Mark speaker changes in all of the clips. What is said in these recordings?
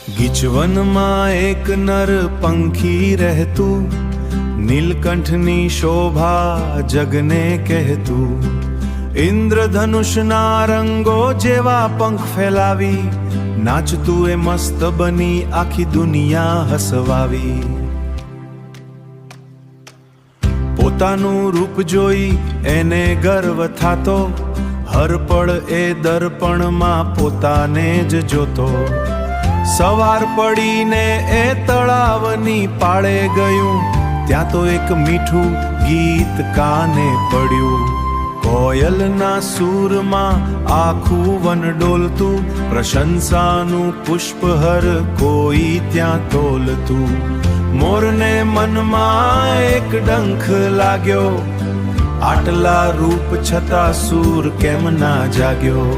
Speaker 1: ગીચવનમાં એક નર પંખી રહેતું, નીલકંઠની શોભા જગને કહેતું. ઇન્દ્રધનુષના રંગો જેવા પંખ ફેલાવી, નાચતું એ મસ્ત બની આખી દુનિયા હસવાવી. પોતાનું રૂપ જોઈ એને ગર્વ થાતો, હર પળ એ દર્પણમાં પોતાને જ જોતો. સવાર પડીને એ તળાવની પાળે ગયું, ત્યાં તો એક મીઠું ગીત કાને પડ્યું. કોયલના સૂરમાં આખું વન ડોલતું, પ્રશંસાનું પુષ્પહર કોઈ ત્યાં તોલતું. મોરને મનમાં એક ડંખ લાગ્યો, આટલા રૂપ છતાં સૂર કેમ ના જાગ્યો.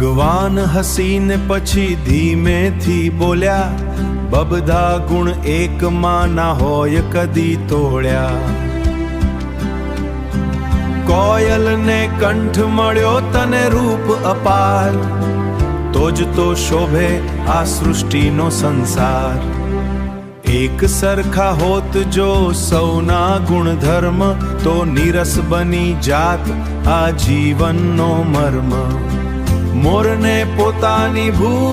Speaker 1: ભગવાન હસીને પછી ધીમેથી બોલ્યા, બબધા ગુણ એકમાં ના હોય કદી તોડ્યા. કોયલને કંઠ મળ્યો તને રૂપ અપાર, તો જ તો શોભે આ સૃષ્ટિનો સંસાર. એક સરખા હોત જો સૌના ગુણધર્મ, તો નીરસ બની જાત આ જીવનનો મર્મ. મોરને પોતાની ભૂ